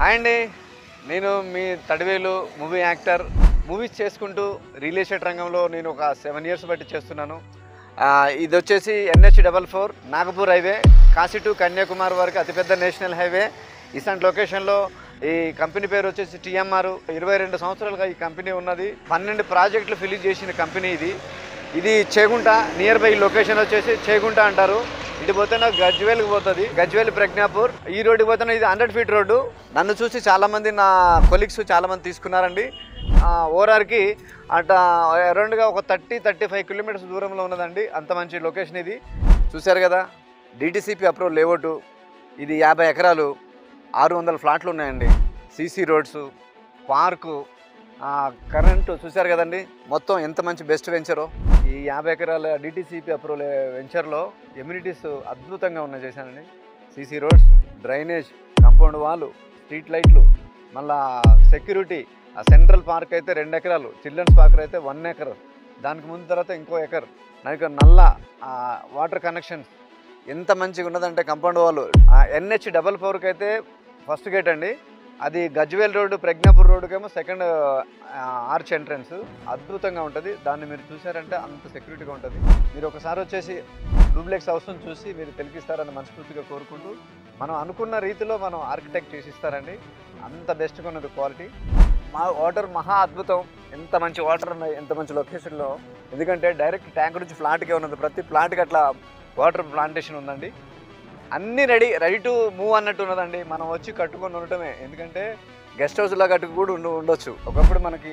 Hi అండి, నేను మీ Thadivelu movie actor. Movies చేసుకుంటూ రియల్ ఎస్టేట్ రంగంలో నేను ఒక 7 years బట్టి చేస్తున్నాను. ఇది వచ్చేసి NH44 Nagpur highway, Kashi to Kanyakumari వరకు అతిపెద్ద నేషనల్ హైవే. ఇలాంటి లొకేషన్లో ఈ కంపెనీ పేరు వచ్చేసి TMR. 22 సంవత్సరాలుగా ఈ కంపెనీ ఉన్నది. 12 ప్రాజెక్టులు ఫినిష్ చేసిన కంపెనీ ఇది. ఇది చేగుంట నియర్ బై లొకేషన్ వచ్చేసి చేగుంట అంటారు. ఇటు పోతే గజ్వేల్కి పోతుంది, గజ్వేల్ ప్రజ్ఞాపూర్. ఈ రోడ్డుకి పోతే ఇది 100 feet రోడ్డు. నన్ను చూసి చాలామంది నా కొలీగ్స్ చాలామంది తీసుకున్నారండి. ఓఆర్ఆర్కి అట అరౌండ్గా ఒక 30-35 kilometers దూరంలో ఉన్నదండి. అంత మంచి లొకేషన్ ఇది. చూశారు కదా, DTCP అప్రూవల్ లేఅవుట్. ఇది 50 ఎకరాలు, 600 ఫ్లాట్లు ఉన్నాయండి. CC roads, park, current. చూశారు కదండి మొత్తం ఎంత మంచి బెస్ట్ వెంచరో. ఈ 50 ఎకరాల DTCP అప్రూవల్ వెంచర్లో ఎమ్యూనిటీస్ అద్భుతంగా ఉన్నాయి చేశానండి. CC రోడ్స్, డ్రైనేజ్, కాంపౌండ్ వాళ్ళు, స్ట్రీట్ లైట్లు, మళ్ళా సెక్యూరిటీ. ఆ సెంట్రల్ పార్క్ అయితే 2 ఎకరాలు, చిల్డ్రన్స్ పార్క్ అయితే 1 acre, దానికి ముందు తర్వాత ఇంకో ఎకర్. నాకు నల్ల వాటర్ కనెక్షన్స్ ఎంత మంచిగా ఉన్నదంటే కాంపౌండ్ వాళ్ళు. NH44కి అయితే ఫస్ట్ గేట్ అండి. అది గజ్వేల్ రోడ్డు ప్రజ్ఞాపూర్ రోడ్డుకేమో సెకండ్ ఆర్చ్ ఎంట్రన్స్. అద్భుతంగా ఉంటుంది. దాన్ని మీరు చూసారంటే అంత సెక్యూరిటీగా ఉంటుంది. మీరు ఒకసారి వచ్చేసి డూప్లెక్స్ హౌస్ను చూసి మీరు తెలిపిస్తారని మనస్ఫూర్తిగా కోరుకుంటూ, మనం అనుకున్న రీతిలో మనం ఆర్కిటెక్ట్ చేసి ఇస్తారండి. అంత బెస్ట్గా ఉన్నది క్వాలిటీ. మా వాటర్ మహా అద్భుతం. ఎంత మంచి వాటర్ ఉన్నాయి, ఎంత మంచి లొకేషన్లో. ఎందుకంటే డైరెక్ట్ ట్యాంక్ నుంచి ఫ్లాట్కే ఉన్నది. ప్రతి ఫ్లాట్కి అట్లా వాటర్ ప్లాంటేషన్ ఉందండి. అన్నీ రెడీ టు మూవ్ అన్నట్టు ఉన్నదండి. మనం వచ్చి కట్టుకొని ఉండటమే. ఎందుకంటే గెస్ట్ హౌస్లో కట్టుకు కూడా ఉండొచ్చు. ఒకప్పుడు మనకి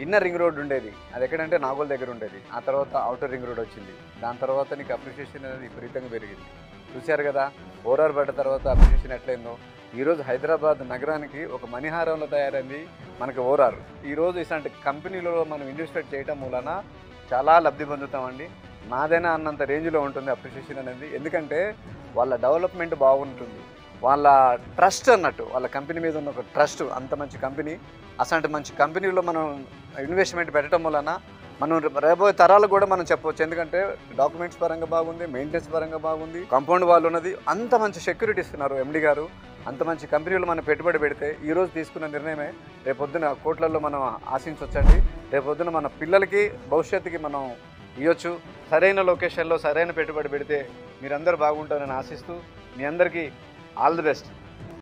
ఇన్నర్ రింగ్ రోడ్ ఉండేది. అది ఎక్కడంటే నాగోల్ దగ్గర ఉండేది. ఆ తర్వాత అవుటర్ రింగ్ రోడ్ వచ్చింది. దాని తర్వాత నీకు అప్రిషియేషన్ అనేది విపరీతంగా పెరిగింది. చూశారు కదా, ఓఆర్ఆర్ పడ్డ తర్వాత అప్రిషియేషన్ ఎట్లయిందో. ఈరోజు హైదరాబాద్ నగరానికి ఒక మణిహారంలో తయారైంది మనకి ఓఆర్ఆర్. ఈరోజు ఇలాంటి కంపెనీలో మనం ఇన్వెస్ట్మెంట్ చేయటం మూలన చాలా లబ్ధి పొందుతామండి. నాదైనా అన్నంత రేంజ్లో ఉంటుంది అప్రిషియేషన్ అనేది. ఎందుకంటే వాళ్ళ డెవలప్మెంట్ బాగుంటుంది, వాళ్ళ ట్రస్ట్ అన్నట్టు, వాళ్ళ కంపెనీ మీద ఉన్న ఒక ట్రస్ట్. అంత మంచి కంపెనీ. అసలు మంచి కంపెనీలో మనం ఇన్వెస్ట్మెంట్ పెట్టడం వలన మనం రేబోయే తరాలు కూడా మనం చెప్పవచ్చు. ఎందుకంటే డాక్యుమెంట్స్ పరంగా బాగుంది, మెయింటెనెన్స్ పరంగా బాగుంది, కాంపౌండ్ వాళ్ళు ఉన్నది. అంత మంచి సెక్యూరిటీ ఇస్తున్నారు MD గారు. అంత మంచి కంపెనీలో మనం పెట్టుబడి పెడితే ఈరోజు తీసుకున్న నిర్ణయమే రేపొద్దున కోట్లలో మనం ఆశించవచ్చండి. రేపొద్దున మన పిల్లలకి భవిష్యత్తుకి మనం ఇవ్వచ్చు. సరైన లొకేషన్లో సరైన పెట్టుబడి పెడితే మీరందరూ బాగుంటారని ఆశిస్తూ మీ అందరికీ ఆల్ ది బెస్ట్.